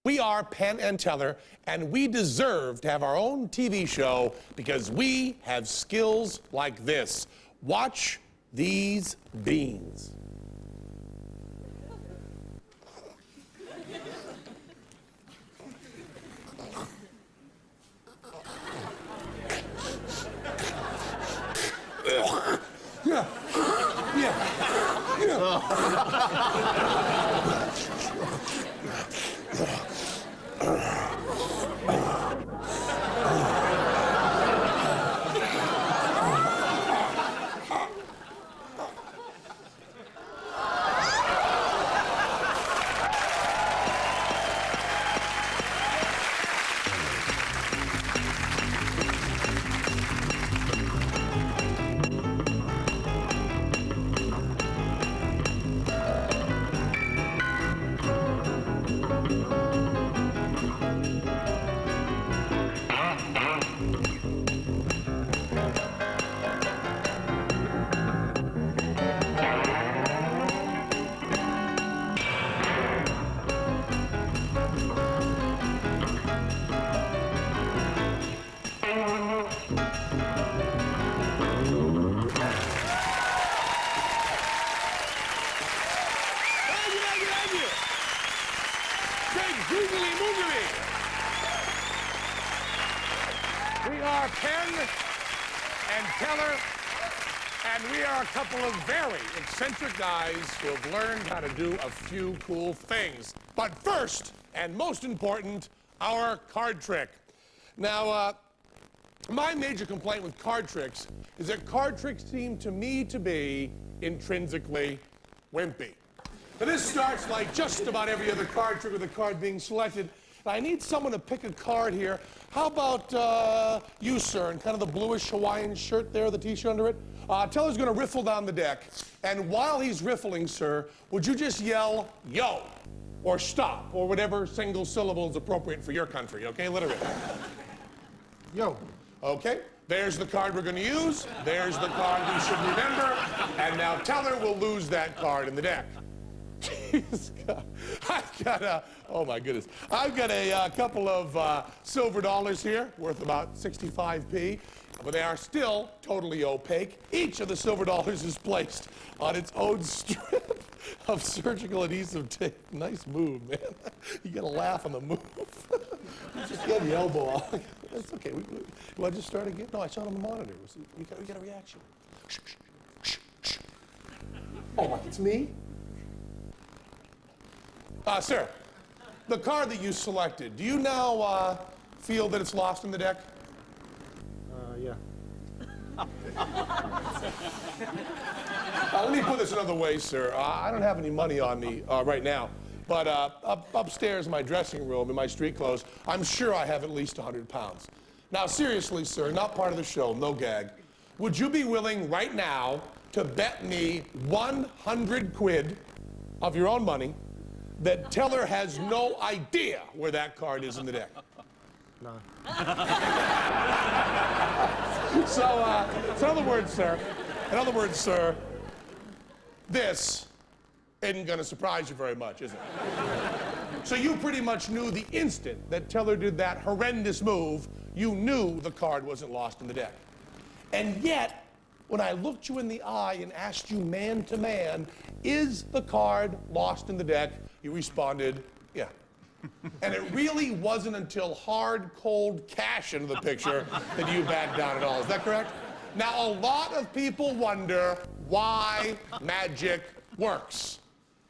We are Penn and Teller, and we deserve to have our own TV show because we have skills like this. Watch these beans. Yeah. We are Penn and Teller, and we are a couple of very eccentric guys who have learned how to do a few cool things. But first, and most important, our card trick. Now, my major complaint with card tricks is that card tricks seem to me to be intrinsically wimpy. Now, this starts like just about every other card trick with a card being selected. I need someone to pick a card here. How about you, sir, in kind of the bluish Hawaiian shirt there, the T-shirt under it? Teller's going to riffle down the deck. And while he's riffling, sir, would you just yell, yo, or stop, or whatever single syllable is appropriate for your country, okay? Literally. Yo. Okay. There's the card we're going to use. There's the card we should remember. And now Teller will lose that card in the deck. Jeez, God. I've got a, oh my goodness. I've got a couple of silver dollars here, worth about 65p, but they are still totally opaque. Each of the silver dollars is placed on its own strip of surgical adhesive tape. Nice move, man. You gotta laugh on the move. Just get the elbow off. That's okay. You want to just start again? No, I saw it on the monitor. We got a reaction. Shh, shh, shh, shh. Oh, my, it's me? Sir, the card that you selected, do you now feel that it's lost in the deck? Yeah. Let me put this another way, sir. I don't have any money on me right now, but upstairs in my dressing room, in my street clothes, I'm sure I have at least 100 pounds. Now, seriously, sir, not part of the show, no gag. Would you be willing right now to bet me 100 quid of your own money that Teller has no idea where that card is in the deck? No. So in other words, sir, this isn't going to surprise you very much, is it? So you pretty much knew the instant that Teller did that horrendous move, you knew the card wasn't lost in the deck. And yet, when I looked you in the eye and asked you man to man, is the card lost in the deck? You responded, yeah. And it really wasn't until hard, cold cash into the picture that you backed down at all. Is that correct? Now, a lot of people wonder why magic works.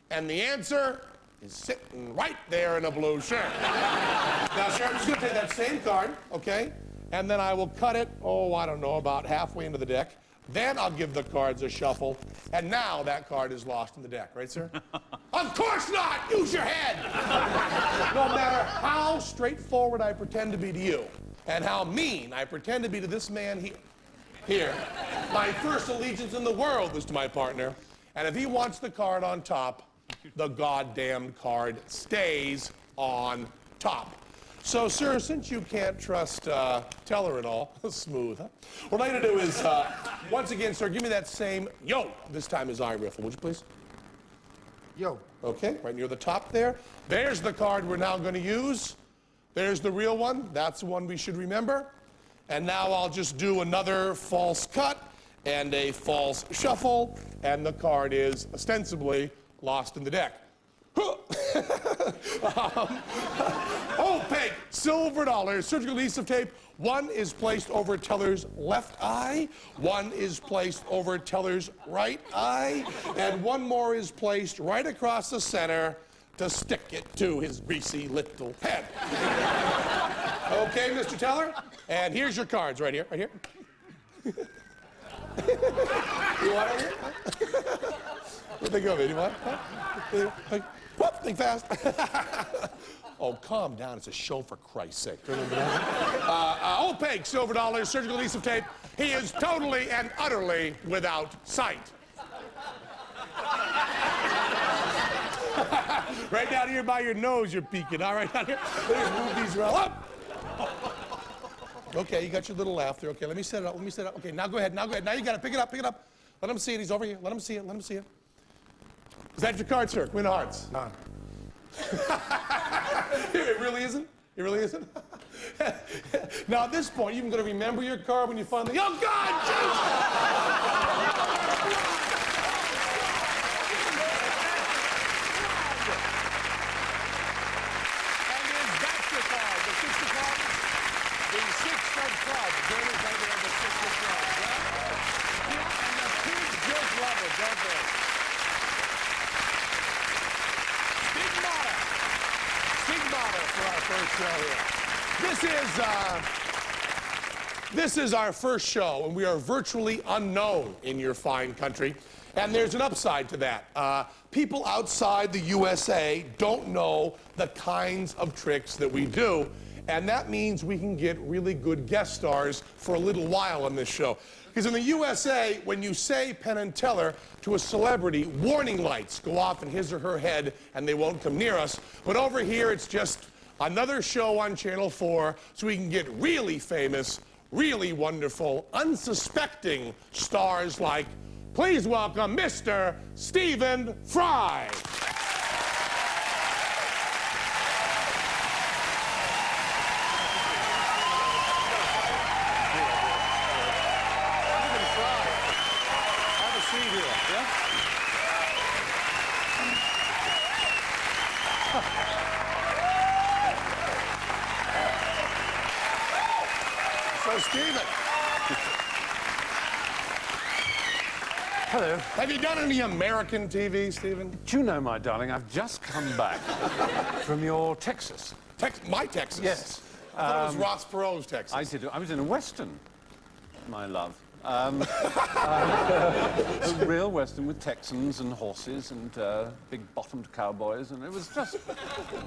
And the answer is sitting right there in a blue shirt. Now, sir, I'm just going to take that same card, okay? And then I will cut it, I don't know, about halfway into the deck. Then I'll give the cards a shuffle, and now that card is lost in the deck, right, sir? Of course not! Use your head! No matter how straightforward I pretend to be to you, and how mean I pretend to be to this man here, my first allegiance in the world is to my partner, and if he wants the card on top, the goddamn card stays on top. So, sir, since you can't trust Teller at all, smooth, huh? What I'm going to do is, once again, sir, give me that same yo. This time is I riffle, would you please? Yo. Okay, right near the top there. There's the card we're now going to use. There's the real one. That's the one we should remember. And now I'll just do another false cut and a false shuffle, and the card is ostensibly lost in the deck. Opaque silver dollars, surgical adhesive tape. One is placed over Teller's left eye, one is placed over Teller's right eye, and one more is placed right across the center to stick it to his greasy little head. Okay, Mr. Teller? And here's your cards right here, right here. You want it? Where'd they go, man? You want it? Whoop, think fast. Oh, calm down. It's a show, for Christ's sake. Opaque silver dollars, surgical adhesive tape. He is totally and utterly without sight. Right down here by your nose, you're peeking. All right, down here. Let's move these around. Up. Okay, you got your little laugh there. Okay, let me set it up. Let me set it up. Okay, now go ahead. Now go ahead. Now you got it. Pick it up. Pick it up. Let him see it. He's over here. Let him see it. Let him see it. Is that your card, sir? Queen of Hearts. None. It really isn't? It really isn't? Now, at this point, you're going to remember your card when you finally... Oh, God! And is that your card? The six of clubs? The six of clubs. Joining right there, the six of clubs. Yeah? And the kids just love it, don't they? Stigmata for our first show here. This is our first show, and we are virtually unknown in your fine country. And there's an upside to that. People outside the USA don't know the kinds of tricks that we do, and that means we can get really good guest stars for a little while on this show. Because in the USA, when you say Penn Teller to a celebrity, warning lights go off in his or her head and they won't come near us. But over here, it's just another show on Channel 4 so we can get really famous, really wonderful, unsuspecting stars like, please welcome Mr. Stephen Fry. So, Stephen. Hello. Have you done any American TV, Stephen? Do you know, my darling, I've just come back from your Texas. My Texas? Yes. I thought it was Ross Perot's Texas. I was in a Western, my love. A real Western with Texans and horses and big-bottomed cowboys, and it was just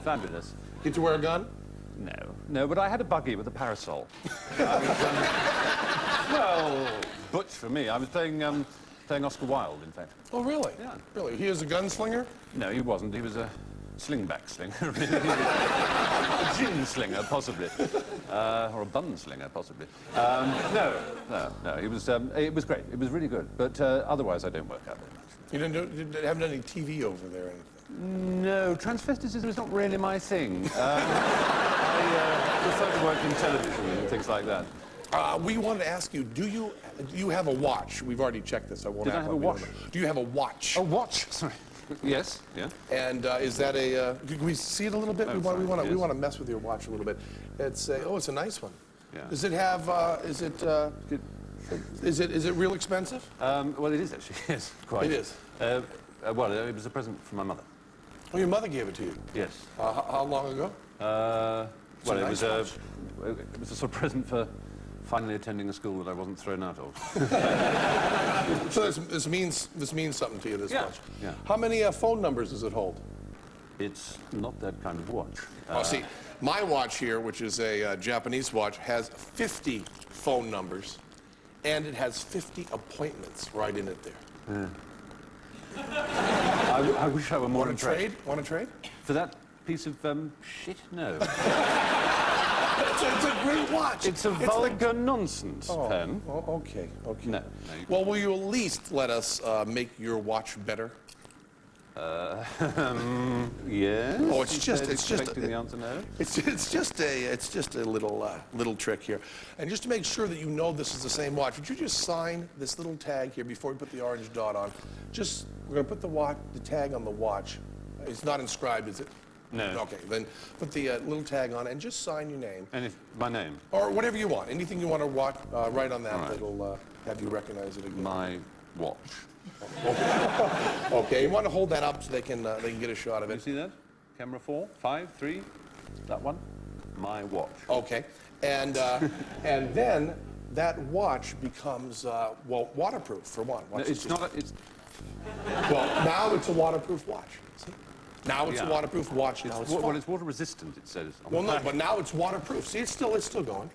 fabulous. Get to wear a gun? No, but I had a buggy with a parasol. Well, butch for me. I was playing Oscar Wilde, in fact. Oh, really? Yeah. Really? He is a gunslinger? No, he wasn't. He was a slingback slinger. A gin slinger, possibly. Or a bun slinger, possibly. No. It was great. It was really good. But otherwise, I don't work out very much. You haven't done any TV over there or anything? No, transvestitism is not really my thing. I prefer to work in television and things like that. We wanted to ask you, do you have a watch? We've already checked this. I won't Did I ask have a watch? Do you have a watch? A watch? Sorry. Yes, yeah. And is that a... can we see it a little bit? Oh, we sorry, want yes. to mess with your watch a little bit. It's it's a nice one. Yeah. Does it have... is it real expensive? Well, it is actually, yes, quite. It is? Well, it was a present from my mother. Oh, your mother gave it to you? Yes. How long ago? Well, a nice watch. It was a sort of present for finally attending a school that I wasn't thrown out of. So this means something to you, this watch? Yeah. How many phone numbers does it hold? It's not that kind of watch. See, my watch here, which is a Japanese watch, has 50 phone numbers, and it has 50 appointments right in it there. I wish I were more Want to impressed. trade? Want to trade? For that piece of shit? No. It's a great watch. It's a vulgar nonsense, Penn. Oh, okay. No. Well, will you at least let us make your watch better? Yes. Oh, it's He just- said, it's just- expecting the answer no. It's just a little trick here. And just to make sure that you know this is the same watch, would you just sign this little tag here before we put the orange dot on? Just, we're gonna put the tag on the watch. It's not inscribed, is it? No. Okay, then put the little tag on and just sign your name. And if my name, Or whatever you want. Anything you want to write on that All right. that'll have you recognize it again. my watch. Okay, you want to hold that up so they can get a shot of You it. see that? Camera 4, 5, 3, that one. My watch. Okay, and and then that watch becomes well, waterproof for one. No, Watch it's this. not. It's Well, now it's a waterproof watch. See? Now it's a Yeah. waterproof watch. Now it's well, fine. it's water resistant. It says. on Well, the no, back. but now it's waterproof. See, it's still going.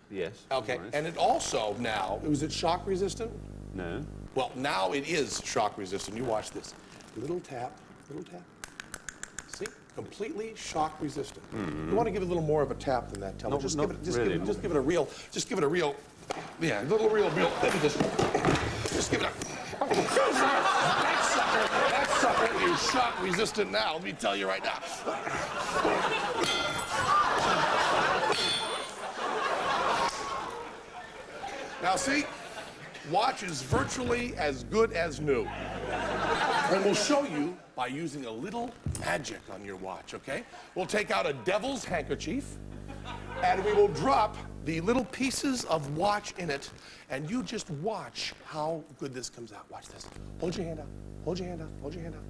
Yes. Okay, nice. and it also now, was it shock resistant? No. Well, now it is shock resistant. You watch this. Little tap, little tap. See? Completely shock resistant. You want to give it a little more of a tap than that, Teller. No, Just not give it, just really. give it, just give it a real, yeah, a little real. Let me just give it a. That sucker is shock resistant now. Let me tell you right now. Now see, watch is virtually as good as new. And we'll show you by using a little magic on your watch, okay? We'll take out a devil's handkerchief, and we will drop the little pieces of watch in it, and you just watch how good this comes out. Watch this. Hold your hand out. Hold your hand out. Hold your hand out.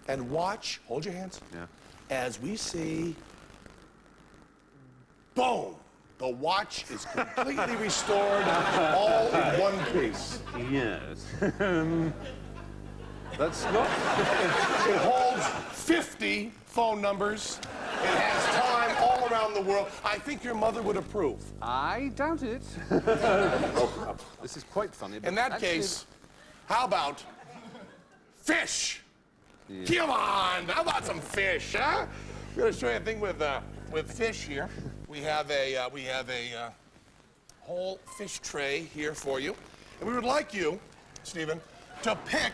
And watch. Hold your hands. Yeah. As we see, boom. The watch is completely restored, all in one piece. Yes. That's not. It holds 50 phone numbers. It has time all around the world. I think your mother would approve. I doubt it. This is quite funny. But In that actually- case, how about fish? Come on, how about some fish, huh? We're going to show you a thing with fish here. We have a whole fish tray here for you, and we would like you, Stephen, to pick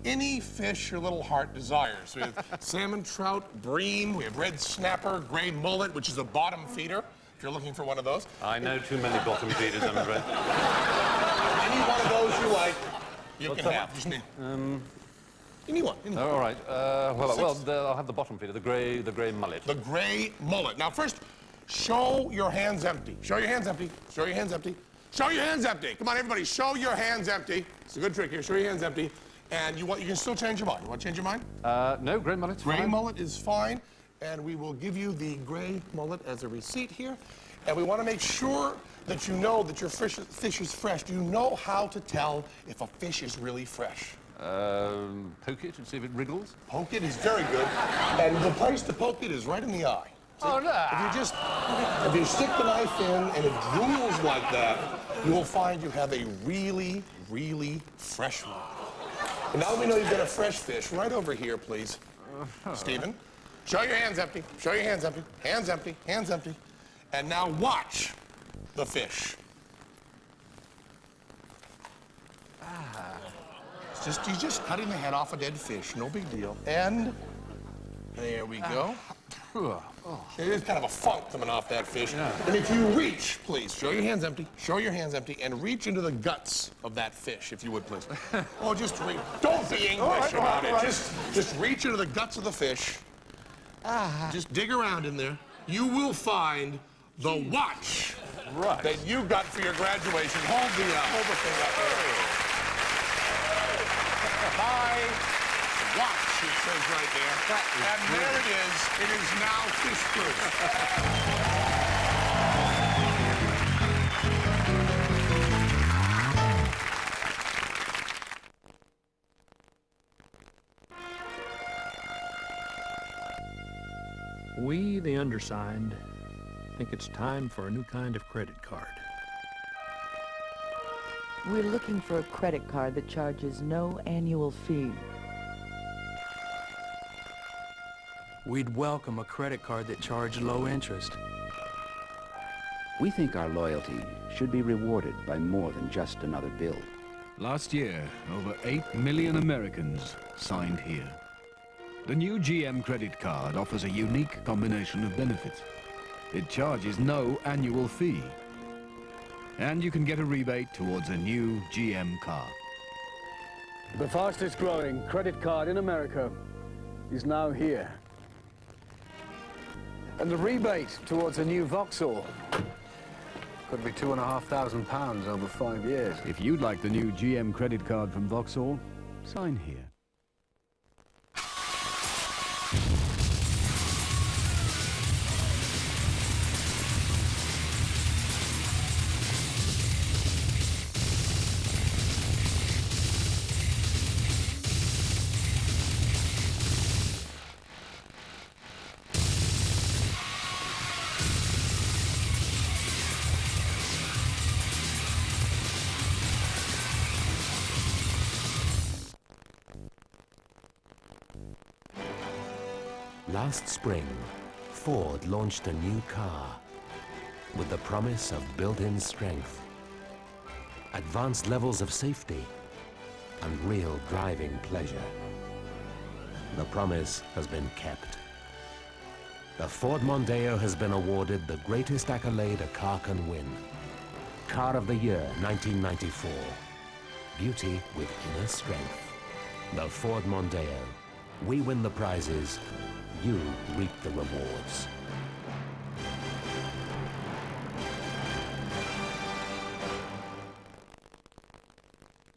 any fish your little heart desires. We have salmon, trout, bream. We have red snapper, gray mullet, which is a bottom feeder. If you're looking for one of those, I know too many bottom feeders, I'm afraid. any one of those you like, you can have. Just name. Any one. Any one. All right. I'll have the bottom feeder, the grey mullet. The gray mullet. Now, first, show your hands empty. Show your hands empty. Show your hands empty. Show your hands empty. Come on, everybody, show your hands empty. It's a good trick here. Show your hands empty. And you can still change your mind. You want to change your mind? No, grey mullet's Gray fine. mullet is fine. And we will give you the gray mullet as a receipt here. And we want to make sure that you know that your fish is fresh. Do you know how to tell if a fish is really fresh? Poke it and see if it wriggles. Poke it is very good. And the place to poke it is right in the eye. Oh, no. If you stick the knife in and it drools like that, you will find you have a really, really fresh one. And now that we know you've got a fresh fish, right over here, please. Stephen, show your hands empty. Show your hands empty. Hands empty. Hands empty. And now watch the fish. He's just cutting the head off a dead fish. No big deal. And there we go. There's kind of a funk coming off that fish. Yeah. And if you reach, please, show your hands empty, show your hands empty, and reach into the guts of that fish, if you would, please. Oh, just reach. Don't be English about it. Just reach into the guts of the fish. Just dig around in there. You will find the watch that you got for your graduation. Hold the thing up there. My watch, it says right there. And there it is. It is now fish-proof. We, the undersigned, think it's time for a new kind of credit card. We're looking for a credit card that charges no annual fee. We'd welcome a credit card that charged low interest. We think our loyalty should be rewarded by more than just another bill. Last year, over 8 million Americans signed here. The new GM credit card offers a unique combination of benefits. It charges no annual fee. And you can get a rebate towards a new GM car. The fastest growing credit card in America is now here. And the rebate towards a new Vauxhall could be £2,500 over 5 years. If you'd like the new GM credit card from Vauxhall, sign here. Last spring, Ford launched a new car with the promise of built-in strength, advanced levels of safety, and real driving pleasure. The promise has been kept. The Ford Mondeo has been awarded the greatest accolade a car can win. Car of the Year 1994. Beauty with inner strength. The Ford Mondeo. We win the prizes. You reap the rewards.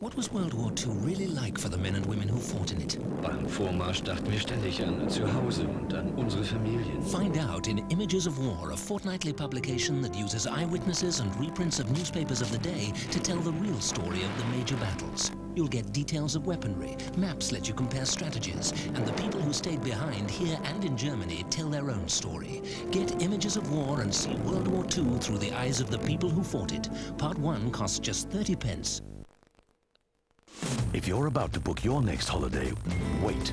What was World War II really like for the men and women who fought in it? Beim Vormarsch dachten wir ständig an Zuhause und an unsere Familien. Find out in Images of War, a fortnightly publication that uses eyewitnesses and reprints of newspapers of the day to tell the real story of the major battles. You'll get details of weaponry, maps let you compare strategies, and the people who stayed behind here and in Germany tell their own story. Get Images of War and see World War II through the eyes of the people who fought it. Part 1 costs just 30 pence. If you're about to book your next holiday, wait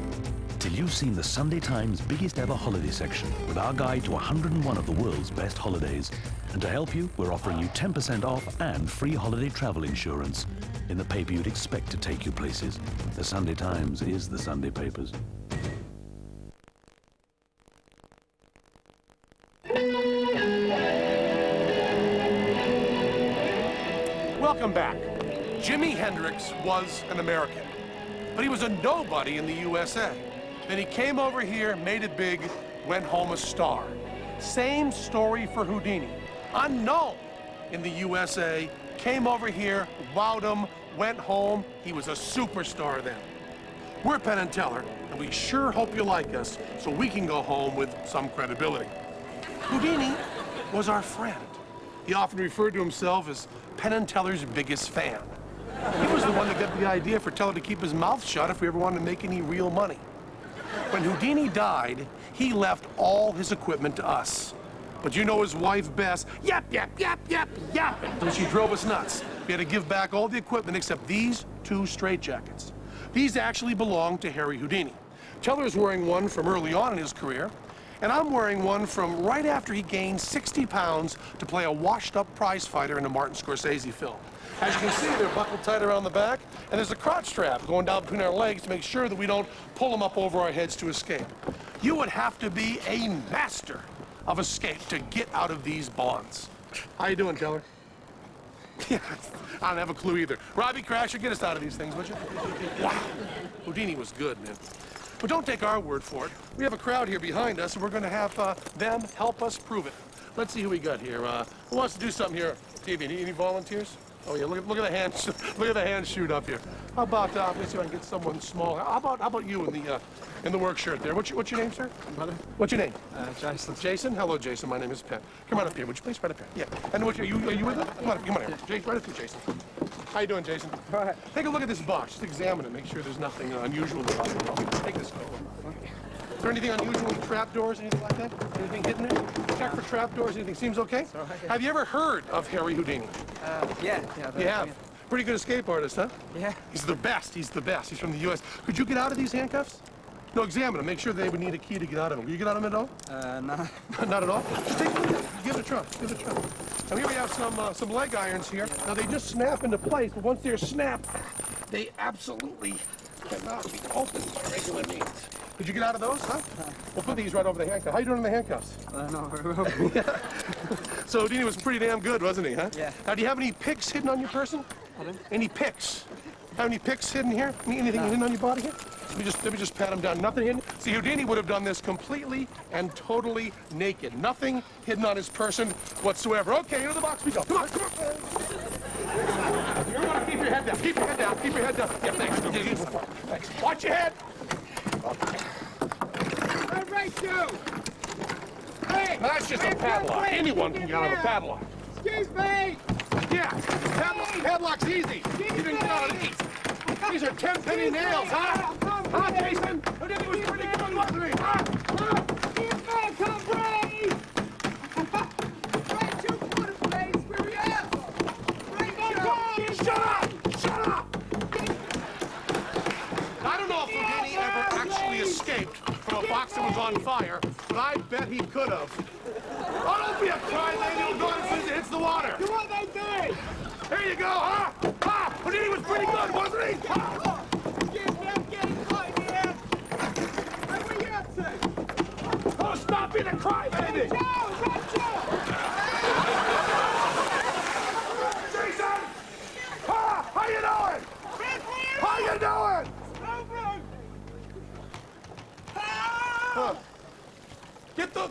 till you've seen the Sunday Times' biggest ever holiday section with our guide to 101 of the world's best holidays. And to help you, we're offering you 10% off and free holiday travel insurance in the paper you'd expect to take you places. The Sunday Times is the Sunday papers. Welcome back. Jimi Hendrix was an American, but he was a nobody in the USA. Then he came over here, made it big, went home a star. Same story for Houdini. Unknown in the USA, came over here, wowed him, went home. He was a superstar then. We're Penn and Teller, and we sure hope you like us so we can go home with some credibility. Houdini was our friend. He often referred to himself as Penn and Teller's biggest fan. He was the one that got the idea for Teller to keep his mouth shut if we ever wanted to make any real money. When Houdini died, he left all his equipment to us. But you know his wife, Bess, yap, until she drove us nuts. We had to give back all the equipment except these 2 straitjackets. These actually belong to Harry Houdini. Teller's wearing one from early on in his career, and I'm wearing one from right after he gained 60 pounds to play a washed-up prize fighter in a Martin Scorsese film. As you can see, they're buckled tight around the back, and there's a crotch strap going down between our legs to make sure that we don't pull them up over our heads to escape. You would have to be a master of escape to get out of these bonds. How you doing, Teller? Yeah, I don't have a clue either. Robbie Crasher, get us out of these things, would you? Wow, Houdini was good, man. But don't take our word for it. We have a crowd here behind us, and we're going to have them help us prove it. Let's see who we got here. Who wants to do something here? TV, any volunteers? Oh yeah, look at the hands. Look at the hands shoot up here. How about let me see if I can get someone small. How about you in the work shirt there? What's your name, sir? Brother. What's your name? Jason. Jason. Hello, Jason. My name is Penn. Come on up here. Would you please right up here? Yeah. And are you with me? Come on here. Jason, right up here, Jason. How you doing, Jason? All right. Take a look at this box. Just examine it. Make sure there's nothing unusual about it. Take this over. Is there anything unusual in trapdoors, anything like that? Anything hidden there? Check for trapdoors. Anything seems okay? All right, yeah. Have you ever heard of Harry Houdini? Yeah. You have? Pretty good escape artist, huh? Yeah. He's the best. He's the best. He's from the U.S. Could you get out of these handcuffs? No, examine them. Make sure they would need a key to get out of them. Will you get out of them at all? No. Not at all? Give it a try. Give it a try. And here we have some leg irons here. Now, they just snap into place, but once they're snapped, they absolutely cannot be opened by regular means. Did you get out of those, huh? We'll put these right over the handcuffs. How you doing in the handcuffs? No, very well. So Houdini was pretty damn good, wasn't he, huh? Yeah. Now, do you have any picks hidden on your person? Pardon? Any picks? Have any picks hidden here? Anything hidden on your body here? Let me just pat him down. Nothing hidden? See, Houdini would have done this completely and totally naked. Nothing hidden on his person whatsoever. Okay, into the box we go. Come on, come on. You want to keep your head down. Keep your head down. Keep your head down. Yeah, thanks. Thanks. Watch your head. Right, right, you! Hey! Now, that's just a padlock. Anyone can get out of a padlock. Excuse me! Yeah, padlock's easy. You can get out of these. These are 10-penny nails, huh? Huh, Jason? Houdini was pretty good, wasn't he? Huh? Excuse me, come breathe! Right, you put it, please. We're here. Right, Shut up! Shut up! I don't know if Houdini ever actually escaped from a box that was on fire, but I bet he could have. Oh, don't be a crybaby. He'll go as soon as it hits the water. Do what they do! Here you go, huh? Ah, Houdini was pretty good, wasn't he? Excuse me, I'm getting caught in here. Where were you up to? Oh, stop being a crybaby! Jason! Ah, how you doing? How you doing? Huh.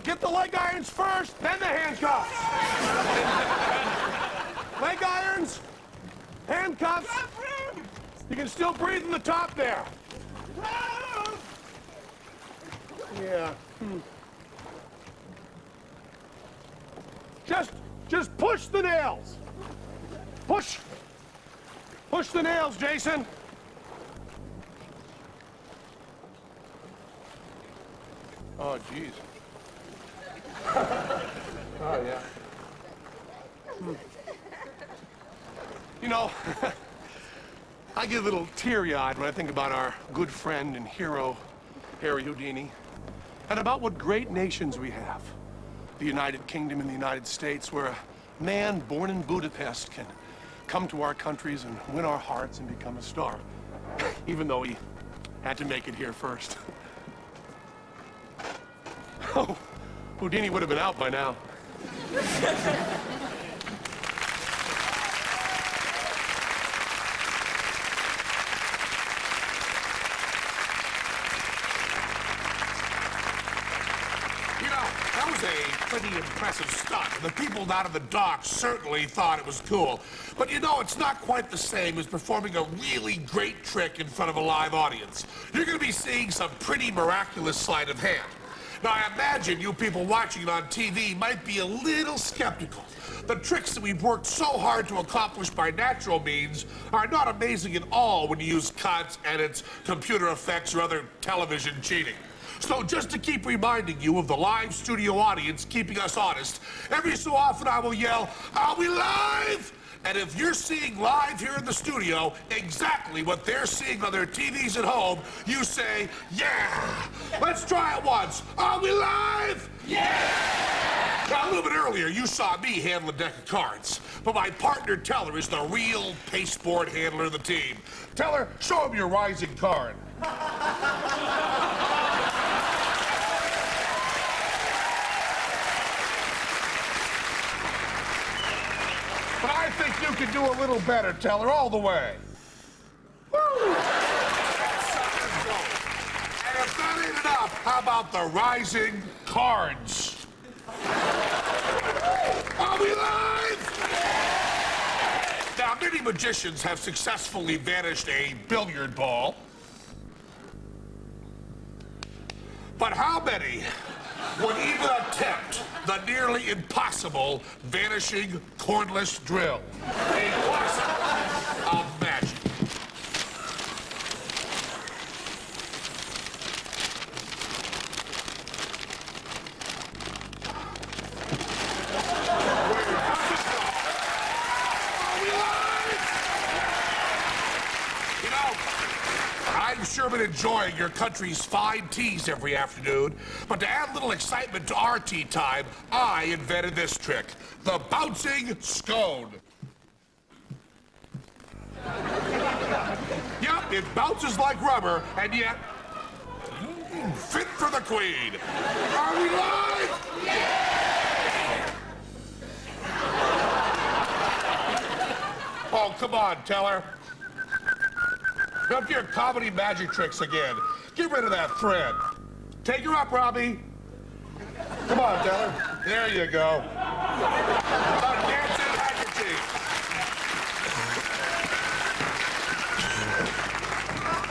Get the leg irons first, then the handcuffs. Leg irons, handcuffs. You can still breathe in the top there. Yeah. Just push the nails. Push the nails, Jason. Oh, jeez. Oh, yeah. You know, I get a little teary-eyed when I think about our good friend and hero, Harry Houdini, and about what great nations we have. The United Kingdom and the United States, where a man born in Budapest can come to our countries and win our hearts and become a star, even though he had to make it here first. Oh, Houdini would have been out by now. That was a pretty impressive stunt. The people down in the dock certainly thought it was cool. But you know, it's not quite the same as performing a really great trick in front of a live audience. You're going to be seeing some pretty miraculous sleight of hand. Now, I imagine you people watching it on TV might be a little skeptical. The tricks that we've worked so hard to accomplish by natural means are not amazing at all when you use cuts, edits, computer effects, or other television cheating. So just to keep reminding you of the live studio audience keeping us honest, every so often I will yell, "Are we live?" And if you're seeing live here in the studio exactly what they're seeing on their TVs at home, you say, "Yeah!" Let's try it once. Are we live? Yeah! Now, a little bit earlier, you saw me handle a deck of cards, but my partner Teller is the real pasteboard handler of the team. Teller, show him your rising card. But I think you can do a little better, Teller, all the way. Woo! And if that ain't enough, how about the rising cards? Are we live? Now, many magicians have successfully vanished a billiard ball. But how many would even attempt the nearly impossible vanishing cordless drill? A classic of magic. I've sure been enjoying your country's fine teas every afternoon, but to add a little excitement to our tea time, I invented this trick, the bouncing scone. Yep, it bounces like rubber, and yet... fit for the Queen. Are we live? Oh, come on, Teller. Up to your comedy magic tricks again. Get rid of that thread. Take her up, Robbie. Come on, Teller. There you go. A dancing handkerchief.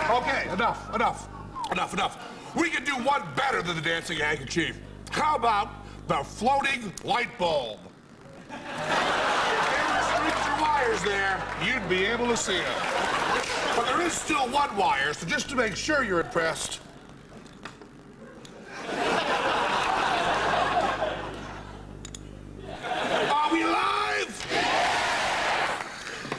Okay, enough. We can do one better than the dancing handkerchief. How about the floating light bulb? If there were streaks or wires there, you'd be able to see them. But there is still one wire, so just to make sure you're impressed. Are we live?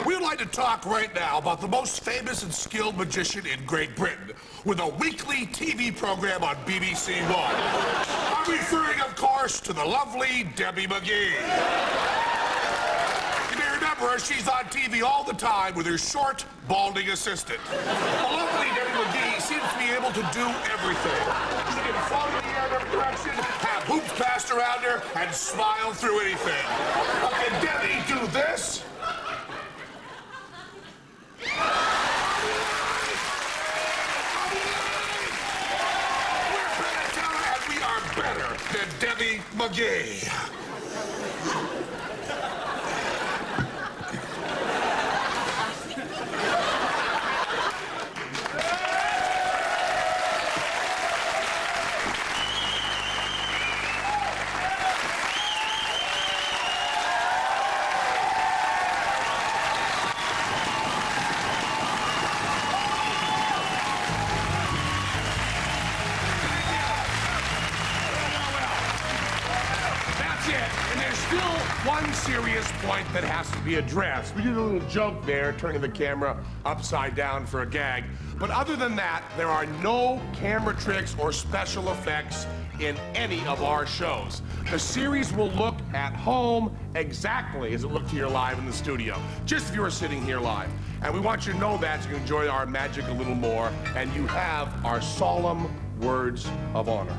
We'd like to talk right now about the most famous and skilled magician in Great Britain with a weekly TV program on BBC One. I'm referring, of course, to the lovely Debbie McGee. You may remember her, she's on TV all the time with her short, balding assistant. The lovely Debbie McGee seems to be able to do everything. She can float in the air in every direction, have hoops passed around her, and smile through anything. Can Debbie do this? We're Penn Teller, and we are better than Debbie McGee. And there's still one serious point that has to be addressed. We did a little joke there, turning the camera upside down for a gag. But other than that, there are no camera tricks or special effects in any of our shows. The series will look at home exactly as it looked here live in the studio, just if you were sitting here live. And we want you to know that so you enjoy our magic a little more, and you have our solemn words of honor.